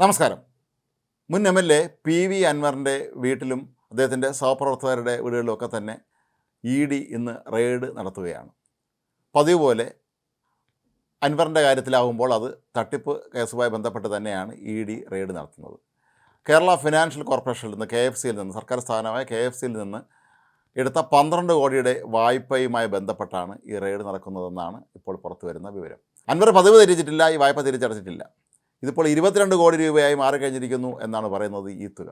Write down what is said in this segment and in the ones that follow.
നമസ്കാരം. മുൻ M L A P V അൻവറിൻ്റെ വീട്ടിലും അദ്ദേഹത്തിൻ്റെ സഹപ്രവർത്തകരുടെ വീടുകളിലുമൊക്കെ തന്നെ ഇ ഡി ഇന്ന് റെയ്ഡ് നടത്തുകയാണ്. പതിവ് പോലെ അൻവറിൻ്റെ കാര്യത്തിലാകുമ്പോൾ അത് തട്ടിപ്പ് കേസുമായി ബന്ധപ്പെട്ട് തന്നെയാണ് ഇ ഡി റെയ്ഡ് നടത്തുന്നത്. കേരള ഫിനാൻഷ്യൽ കോർപ്പറേഷനിൽ നിന്ന് KFCയിൽ നിന്ന് സർക്കാർ സ്ഥാപനമായ KFCയിൽ നിന്ന് എടുത്ത 12 കോടിയുടെ വായ്പയുമായി ബന്ധപ്പെട്ടാണ് ഈ റെയ്ഡ് നടക്കുന്നതെന്നാണ് ഇപ്പോൾ പുറത്തു വരുന്ന വിവരം. അൻവർ പതിവ് തിരിച്ചിട്ടില്ല, ഈ വായ്പ തിരിച്ചടച്ചിട്ടില്ല. ഇതിപ്പോൾ 22 കോടി രൂപയായി മാറിക്കഴിഞ്ഞിരിക്കുന്നു എന്നാണ് പറയുന്നത് ഈ തുക.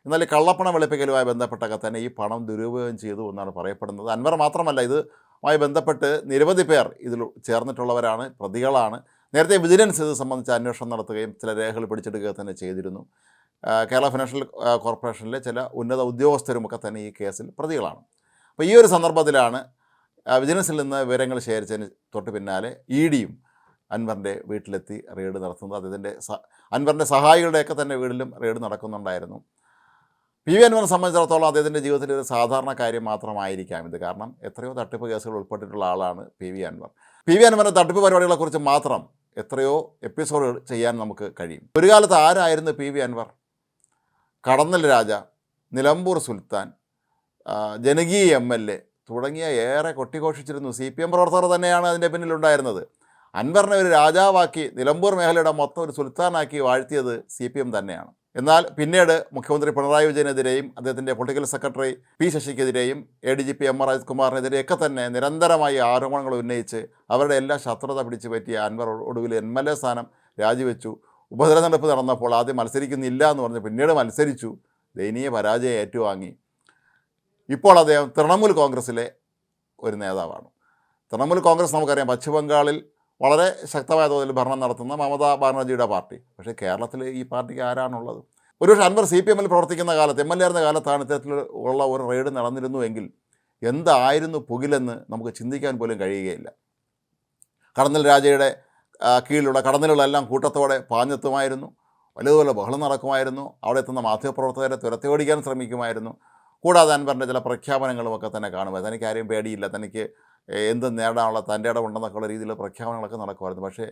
എന്നാൽ കള്ളപ്പണം വെളുപ്പിക്കലുമായി ബന്ധപ്പെട്ടൊക്കെ തന്നെ ഈ പണം ദുരുപയോഗം ചെയ്തു എന്നാണ് പറയപ്പെടുന്നത്. അൻവർ മാത്രമല്ല, ഇതുമായി ബന്ധപ്പെട്ട് നിരവധി പേർ ഇതിൽ ചേർന്നിട്ടുള്ളവരാണ്, പ്രതികളാണ്. നേരത്തെ വിജിലൻസ് ഇത് സംബന്ധിച്ച് അന്വേഷണം നടത്തുകയും ചില രേഖകൾ പിടിച്ചെടുക്കുക തന്നെ ചെയ്തിരുന്നു. കേരള ഫിനാൻഷ്യൽ കോർപ്പറേഷനിലെ ചില ഉന്നത ഉദ്യോഗസ്ഥരുമൊക്കെ തന്നെ ഈ കേസിൽ പ്രതികളാണ്. അപ്പോൾ ഈ ഒരു സന്ദർഭത്തിലാണ് വിജിലൻസിൽ നിന്ന് വിവരങ്ങൾ ശേഖരിച്ചതിന് തൊട്ട് പിന്നാലെ ഇ ഡിയും അൻവറിൻ്റെ വീട്ടിലെത്തി റെയ്ഡ് നടത്തുന്നത്. അദ്ദേഹത്തിൻ്റെ അൻവറിൻ്റെ സഹായികളുടെയൊക്കെ തന്നെ വീട്ടിലും റെയ്ഡ് നടക്കുന്നുണ്ടായിരുന്നു. പി വി അൻവറിനെ സംബന്ധിച്ചിടത്തോളം അദ്ദേഹത്തിൻ്റെ ജീവിതത്തിൽ ഒരു സാധാരണ കാര്യം മാത്രമായിരിക്കാം ഇത്. കാരണം എത്രയോ തട്ടിപ്പ് കേസുകൾ ഉൾപ്പെട്ടിട്ടുള്ള ആളാണ് P V Anvar. P V അൻവറിൻ്റെ തട്ടിപ്പ് പരിപാടികളെക്കുറിച്ച് മാത്രം എത്രയോ എപ്പിസോഡുകൾ ചെയ്യാൻ നമുക്ക് കഴിയും. ഒരു കാലത്ത് ആരായിരുന്നു പി വി അൻവർ? കടന്നൽ രാജ, നിലമ്പൂർ സുൽത്താൻ, ജനകീയ MLA തുടങ്ങിയ ഏറെ കൊട്ടിഘോഷിച്ചിരുന്നു. CPM പ്രവർത്തകർ തന്നെയാണ് അതിൻ്റെ പിന്നിലുണ്ടായിരുന്നത്. അൻവറിനെ ഒരു രാജാവാക്കി, നിലമ്പൂർ മേഖലയുടെ മൊത്തം ഒരു സുൽത്താനാക്കി വാഴ്ത്തിയത് CPM തന്നെയാണ്. എന്നാൽ പിന്നീട് മുഖ്യമന്ത്രി പിണറായി വിജയനെതിരെയും അദ്ദേഹത്തിൻ്റെ പൊളിറ്റിക്കൽ സെക്രട്ടറി പി ശശിക്കെതിരെയും ADGP MR അജിത്കുമാറിനെതിരെയൊക്കെ തന്നെ നിരന്തരമായി ആരോപണങ്ങൾ ഉന്നയിച്ച് അവരുടെ എല്ലാ ശത്രുത പിടിച്ചു പറ്റിയ അൻവർ ഒടുവിൽ MLA സ്ഥാനം രാജിവെച്ചു. ഉപതെരഞ്ഞെടുപ്പ് നടന്നപ്പോൾ ആദ്യം മത്സരിക്കുന്നില്ല എന്ന് പറഞ്ഞ് പിന്നീട് മത്സരിച്ചു, ദയനീയ പരാജയം ഏറ്റുവാങ്ങി. ഇപ്പോൾ അദ്ദേഹം തൃണമൂൽ കോൺഗ്രസ്സിലെ ഒരു നേതാവാണ്. തൃണമൂൽ കോൺഗ്രസ് നമുക്കറിയാം, പശ്ചിമ ബംഗാളിൽ വളരെ ശക്തമായ തോതിൽ ഭരണം നടത്തുന്ന മമതാ ബാനർജിയുടെ പാർട്ടി. പക്ഷേ കേരളത്തിൽ ഈ പാർട്ടിക്ക് ആരാണുള്ളത്? ഒരുപക്ഷെ അൻവർ CPM പ്രവർത്തിക്കുന്ന കാലത്ത്, MLA ആയിരുന്ന കാലത്താണ് ഇത്തരത്തിലുള്ള ഒരു റെയ്ഡ് നടന്നിരുന്നുവെങ്കിൽ എന്തായിരുന്നു പുകിലെന്ന് നമുക്ക് ചിന്തിക്കാൻ പോലും കഴിയുകയില്ല. കടന്നൽ രാജയുടെ കീഴിലുള്ള കടന്നലുകളെല്ലാം കൂട്ടത്തോടെ പാഞ്ഞെത്തുമായിരുന്നു, വലുതുപോലെ ബഹളം നടക്കുമായിരുന്നു, അവിടെ എത്തുന്ന മാധ്യമപ്രവർത്തകരെ തുരത്തിയോടിക്കാൻ ശ്രമിക്കുമായിരുന്നു. കൂടാതെ അൻവറിൻ്റെ ചില പ്രഖ്യാപനങ്ങളുമൊക്കെ തന്നെ കാണുമ്പോൾ തനിക്ക് ആരെയും പേടിയില്ല, തനിക്ക് എന്ത് നേടാനുള്ള തൻ്റെ ഇടമുണ്ടെന്നൊക്കെയുള്ള രീതിയിലുള്ള പ്രഖ്യാപനങ്ങളൊക്കെ നടക്കുമായിരുന്നു. പക്ഷേ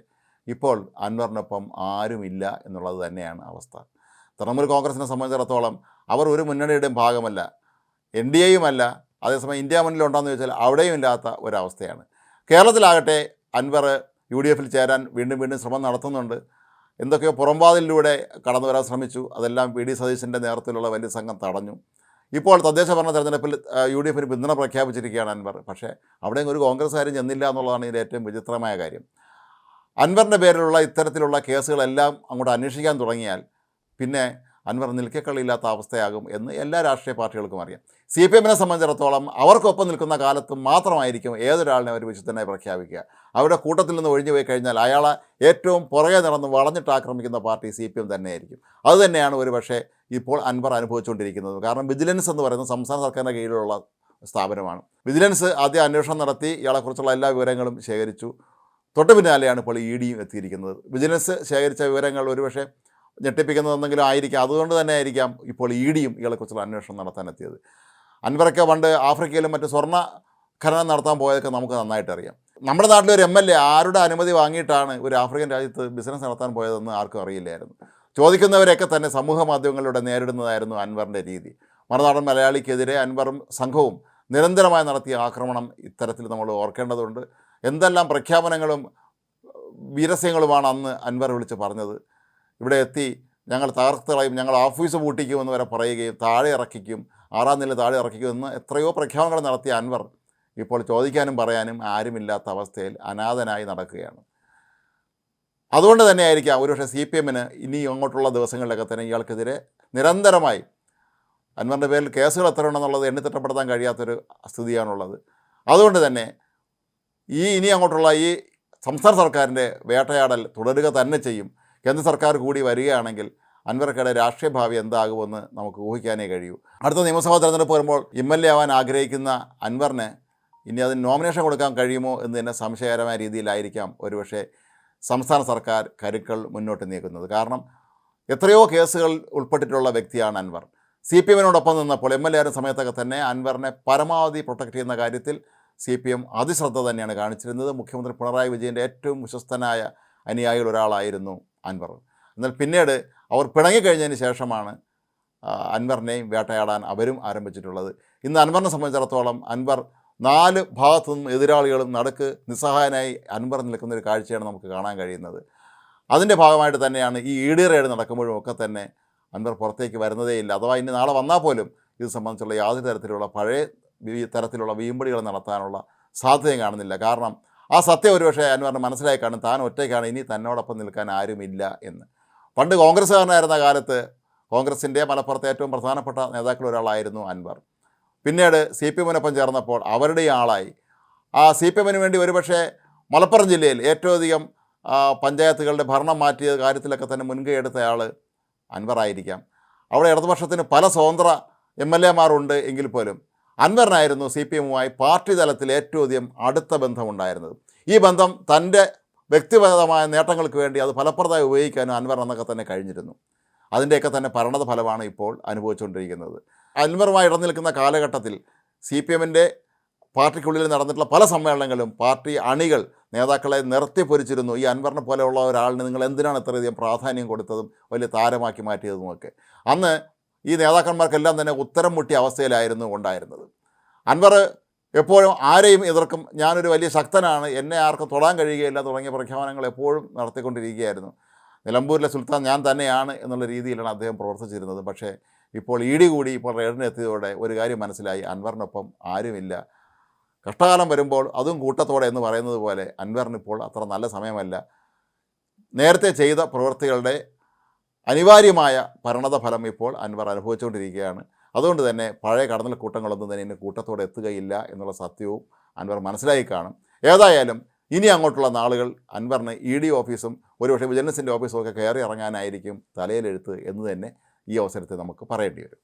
ഇപ്പോൾ അൻവറിനൊപ്പം ആരുമില്ല എന്നുള്ളത് തന്നെയാണ് അവസ്ഥ. തൃണമൂൽ കോൺഗ്രസിനെ സംബന്ധിച്ചിടത്തോളം അവർ ഒരു മുന്നണിയുടെയും ഭാഗമല്ല, NDAയുമല്ല, അതേസമയം ഇന്ത്യ മുന്നിലുണ്ടോയെന്ന് ചോദിച്ചാൽ അവിടെയും ഇല്ലാത്ത ഒരവസ്ഥയാണ്. കേരളത്തിലാകട്ടെ അൻവർ UDFൽ ചേരാൻ വീണ്ടും ശ്രമം നടത്തുന്നുണ്ട്. എന്തൊക്കെയോ പുറംവാതിലൂടെ കടന്നു വരാൻ ശ്രമിച്ചു. അതെല്ലാം VD സതീശൻ്റെ നേതൃത്വത്തിലുള്ള വലിയ സംഘം തടഞ്ഞു. ഇപ്പോൾ തദ്ദേശ ഭരണ തെരഞ്ഞെടുപ്പിൽ UDFന് പിന്തുണ പ്രഖ്യാപിച്ചിരിക്കുകയാണ് അൻവർ. പക്ഷേ അവിടെയും ഒരു കോൺഗ്രസ്സുകാരും ചെന്നില്ല എന്നുള്ളതാണ് ഇതിൻ്റെ ഏറ്റവും വിചിത്രമായ കാര്യം. അൻവറിൻ്റെ പേരിലുള്ള ഇത്തരത്തിലുള്ള കേസുകളെല്ലാം അങ്ങോട്ട് അന്വേഷിക്കാൻ തുടങ്ങിയാൽ പിന്നെ അൻവർ നിൽക്കക്കളിയില്ലാത്ത അവസ്ഥയാകും എന്ന് എല്ലാ രാഷ്ട്രീയ പാർട്ടികൾക്കും അറിയാം. CPMനെ സംബന്ധിച്ചിടത്തോളം അവർക്കൊപ്പം നിൽക്കുന്ന കാലത്ത് മാത്രമായിരിക്കും ഏതൊരാളിനെ അവർ വിശുദ്ധനായി പ്രഖ്യാപിക്കുക. അവരുടെ കൂട്ടത്തിൽ നിന്ന് ഒഴിഞ്ഞു പോയി കഴിഞ്ഞാൽ അയാളെ ഏറ്റവും പുറകെ നടന്ന് വളഞ്ഞിട്ട് ആക്രമിക്കുന്ന പാർട്ടി CPM തന്നെയായിരിക്കും. അതുതന്നെയാണ് ഒരു പക്ഷേ ഇപ്പോൾ അൻവർ അനുഭവിച്ചുകൊണ്ടിരിക്കുന്നത്. കാരണം വിജിലൻസ് എന്ന് പറയുന്നത് സംസ്ഥാന സർക്കാരിൻ്റെ കീഴിലുള്ള സ്ഥാപനമാണ്. വിജിലൻസ് ആദ്യം അന്വേഷണം നടത്തി ഇയാളെക്കുറിച്ചുള്ള എല്ലാ വിവരങ്ങളും ശേഖരിച്ചു. തൊട്ട് പിന്നാലെയാണ് ഇപ്പോൾ EDയും എത്തിയിരിക്കുന്നത്. വിജിലൻസ് ശേഖരിച്ച വിവരങ്ങൾ ഒരുപക്ഷെ ഞെട്ടിപ്പിക്കുന്നതെന്തെങ്കിലും ആയിരിക്കാം. അതുകൊണ്ട് തന്നെ ആയിരിക്കാം ഇപ്പോൾ EDയും ഇയാളെക്കുറിച്ചുള്ള അന്വേഷണം നടത്താനെത്തിയത്. അൻവറൊക്കെ പണ്ട് ആഫ്രിക്കയിലും മറ്റ് സ്വർണ്ണ ഖനനം നടത്താൻ പോയതൊക്കെ നമുക്ക് നന്നായിട്ട് അറിയാം. നമ്മുടെ നാട്ടിലൊരു MLA ആരുടെ അനുമതി വാങ്ങിയിട്ടാണ് ഒരു ആഫ്രിക്കൻ രാജ്യത്ത് ബിസിനസ് നടത്താൻ പോയതെന്ന് ആർക്കും അറിയില്ലായിരുന്നു. ചോദിക്കുന്നവരെയൊക്കെ തന്നെ സമൂഹ മാധ്യമങ്ങളിലൂടെ നേരിടുന്നതായിരുന്നു അൻവറിൻ്റെ രീതി. മറുനാടൻ മലയാളിക്കെതിരെ അൻവറും സംഘവും നിരന്തരമായി നടത്തിയ ആക്രമണം ഇത്തരത്തിൽ നമ്മൾ ഓർക്കേണ്ടതുണ്ട്. എന്തെല്ലാം പ്രഖ്യാപനങ്ങളും വീരസ്യങ്ങളുമാണ് അന്ന് അൻവർ വിളിച്ച് പറഞ്ഞത്. ഇവിടെ എത്തി ഞങ്ങൾ തകർത്തളയും, ഞങ്ങൾ ഓഫീസ് പൂട്ടിക്കുമെന്ന് വരെ പറയുകയും താഴെ ഇറക്കിക്കും, 6ാം നില താഴെ ഇറക്കിക്കുമെന്ന് എത്രയോ പ്രഖ്യാപനങ്ങൾ നടത്തിയ അൻവർ ഇപ്പോൾ ചോദിക്കാനും പറയാനും ആരുമില്ലാത്ത അവസ്ഥയിൽ അനാഥനായി നടക്കുകയാണ്. അതുകൊണ്ട് തന്നെ ആയിരിക്കാം ഒരുപക്ഷെ CPMന് ഇനി അങ്ങോട്ടുള്ള ദിവസങ്ങളിലൊക്കെ തന്നെ ഇയാൾക്കെതിരെ നിരന്തരമായി അൻവറിൻ്റെ പേരിൽ കേസുകൾ എത്ര ഉണ്ടെന്നുള്ളത് എണ്ണിത്തിട്ടപ്പെടുത്താൻ കഴിയാത്തൊരു സ്ഥിതിയാണുള്ളത്. അതുകൊണ്ട് തന്നെ ഇനി അങ്ങോട്ടുള്ള ഈ സംസ്ഥാന സർക്കാരിൻ്റെ വേട്ടയാടൽ തുടരുക തന്നെ ചെയ്യും. കേന്ദ്ര സർക്കാർ കൂടി വരികയാണെങ്കിൽ അൻവർക്കയുടെ രാഷ്ട്രീയ ഭാവി എന്താകുമെന്ന് നമുക്ക് ഊഹിക്കാനേ കഴിയൂ. അടുത്ത നിയമസഭാ തെരഞ്ഞെടുപ്പ് വരുമ്പോൾ MLA ആവാൻ ആഗ്രഹിക്കുന്ന അൻവറിന് ഇനി അതിന് നോമിനേഷൻ കൊടുക്കാൻ കഴിയുമോ എന്ന് തന്നെ സംശയകരമായ രീതിയിലായിരിക്കാം ഒരുപക്ഷെ സംസ്ഥാന സർക്കാർ കരുക്കൾ മുന്നോട്ട് നീക്കുന്നത്. കാരണം എത്രയോ കേസുകൾ ഉൾപ്പെട്ടിട്ടുള്ള വ്യക്തിയാണ് അൻവർ. CPMനോടൊപ്പം നിന്നപ്പോൾ MLA ആയിരുന്ന സമയത്തൊക്കെ തന്നെ അൻവറിനെ പരമാവധി പ്രൊട്ടക്റ്റ് ചെയ്യുന്ന കാര്യത്തിൽ CPM അതിശ്രദ്ധ തന്നെയാണ് കാണിച്ചിരുന്നത്. മുഖ്യമന്ത്രി പിണറായി വിജയൻ്റെ ഏറ്റവും വിശ്വസ്തനായ അനുയായികൾ ഒരാളായിരുന്നു അൻവർ. എന്നാൽ പിന്നീട് അവർ പിണങ്ങിക്കഴിഞ്ഞതിന് ശേഷമാണ് അൻവറിനെയും വേട്ടയാടാൻ അവരും ആരംഭിച്ചിട്ടുള്ളത്. ഇന്ന് അൻവറിനെ സംബന്ധിച്ചിടത്തോളം അൻവർ 4 ഭാഗത്തു നിന്നും എതിരാളികളും നടുക്ക് നിസ്സഹായനായി അൻവർ നിൽക്കുന്നൊരു കാഴ്ചയാണ് നമുക്ക് കാണാൻ കഴിയുന്നത്. അതിൻ്റെ ഭാഗമായിട്ട് തന്നെയാണ് ഈ ഇ ഡി റെയ്ഡ് നടക്കുമ്പോഴും ഒക്കെ തന്നെ അൻവർ പുറത്തേക്ക് വരുന്നതേയില്ല. അഥവാ ഇനി നാളെ വന്നാൽ പോലും ഇത് സംബന്ധിച്ചുള്ള യാതൊരു തരത്തിലുള്ള പഴയ തരത്തിലുള്ള വീമ്പടികൾ നടത്താനുള്ള സാധ്യതയും കാണുന്നില്ല. കാരണം ആ സത്യം ഒരുപക്ഷെ അൻവറിന് മനസ്സിലായി കാണും, താൻ ഒറ്റയ്ക്കാണ്, ഇനി തന്നോടൊപ്പം നിൽക്കാൻ ആരുമില്ല എന്ന്. പണ്ട് കോൺഗ്രസ്സുകാരനായിരുന്ന കാലത്ത് കോൺഗ്രസിൻ്റെ മലപ്പുറത്തെ ഏറ്റവും പ്രധാനപ്പെട്ട നേതാക്കളിൽ ഒരാളായിരുന്നു അൻവർ. പിന്നീട് സി പി എമ്മിനൊപ്പം ചേർന്നപ്പോൾ അവരുടെ ആളായി. ആ സി പി എമ്മിന് വേണ്ടി ഒരുപക്ഷെ മലപ്പുറം ജില്ലയിൽ ഏറ്റവും അധികം പഞ്ചായത്തുകളുടെ ഭരണം മാറ്റിയ കാര്യത്തിലൊക്കെ തന്നെ മുൻകൈ എടുത്തയാൾ അൻവറായിരിക്കാം. അവിടെ ഇടതുപക്ഷത്തിന് പല സ്വതന്ത്ര എം എൽ എമാരുണ്ട് എങ്കിൽ പോലും അൻവറിനായിരുന്നു സി പി എമ്മുമായി പാർട്ടി തലത്തിൽ ഏറ്റവും അധികം അടുത്ത ബന്ധമുണ്ടായിരുന്നത്. ഈ ബന്ധം തൻ്റെ വ്യക്തിപരമായ നേട്ടങ്ങൾക്ക് വേണ്ടി അത് ഫലപ്രദമായി ഉപയോഗിക്കാനും അൻവർ എന്നൊക്കെ തന്നെ കഴിഞ്ഞിരുന്നു. അതിൻ്റെയൊക്കെ തന്നെ പരിണത ഫലമാണ് ഇപ്പോൾ അനുഭവിച്ചുകൊണ്ടിരിക്കുന്നത്. അൻവറുമായി ഇടനിൽക്കുന്ന കാലഘട്ടത്തിൽ സി പി എമ്മിൻ്റെ പാർട്ടിക്കുള്ളിൽ നടന്നിട്ടുള്ള പല സമ്മേളനങ്ങളും പാർട്ടി അണികൾ നേതാക്കളെ നിർത്തിപ്പൊരിച്ചിരുന്നു. ഈ അൻവറിനെ പോലെയുള്ള ഒരാളിന് നിങ്ങൾ എന്തിനാണ് ഇത്രയധികം പ്രാധാന്യം കൊടുത്തതും വലിയ താരമാക്കി മാറ്റിയതുമൊക്കെ. അന്ന് ഈ നേതാക്കന്മാർക്കെല്ലാം തന്നെ ഉത്തരം മുട്ടിയ അവസ്ഥയിലായിരുന്നു ഉണ്ടായിരുന്നത്. അൻവർ എപ്പോഴും ആരെയും എതിർക്കും, ഞാനൊരു വലിയ ശക്തനാണ്, എന്നെ ആർക്കും തൊടാൻ കഴിയുകയില്ല തുടങ്ങിയ പ്രഖ്യാപനങ്ങൾ എപ്പോഴും നടത്തിക്കൊണ്ടിരിക്കുകയായിരുന്നു. നിലമ്പൂരിലെ സുൽത്താൻ ഞാൻ തന്നെയാണ് എന്നുള്ള രീതിയിലാണ് അദ്ദേഹം പ്രവർത്തിച്ചിരുന്നത്. പക്ഷേ ഇപ്പോൾ ഇ ഡി കൂടി ഇപ്പോൾ റെയ്ഡിനെത്തിയതോടെ ഒരു കാര്യം മനസ്സിലായി, അൻവറിനൊപ്പം ആരുമില്ല. കഷ്ടകാലം വരുമ്പോൾ അതും കൂട്ടത്തോടെ എന്ന് പറയുന്നത് പോലെ അൻവറിനിപ്പോൾ അത്ര നല്ല സമയമല്ല. നേരത്തെ ചെയ്ത പ്രവൃത്തികളുടെ അനിവാര്യമായ പരിണത ഫലം ഇപ്പോൾ അൻവർ അനുഭവിച്ചുകൊണ്ടിരിക്കുകയാണ്. അതുകൊണ്ട് തന്നെ പഴയ കടന്നൽ കൂട്ടങ്ങളൊന്നും തന്നെ ഇനി കൂട്ടത്തോടെ എത്തുകയില്ല എന്നുള്ള സത്യവും അൻവർ മനസ്സിലായി കാണും. ഏതായാലും ഇനി അങ്ങോട്ടുള്ള നാളുകൾ അൻവറിന് ഇ ഡി ഓഫീസും ഒരുപക്ഷെ വിജിലൻസിൻ്റെ ഓഫീസും ഒക്കെ കയറി ഇറങ്ങാനായിരിക്കും തലയിലെഴുത്ത് എന്ന് തന്നെ ഈ അവസരത്തിൽ നമുക്ക് പറയേണ്ടി വരും.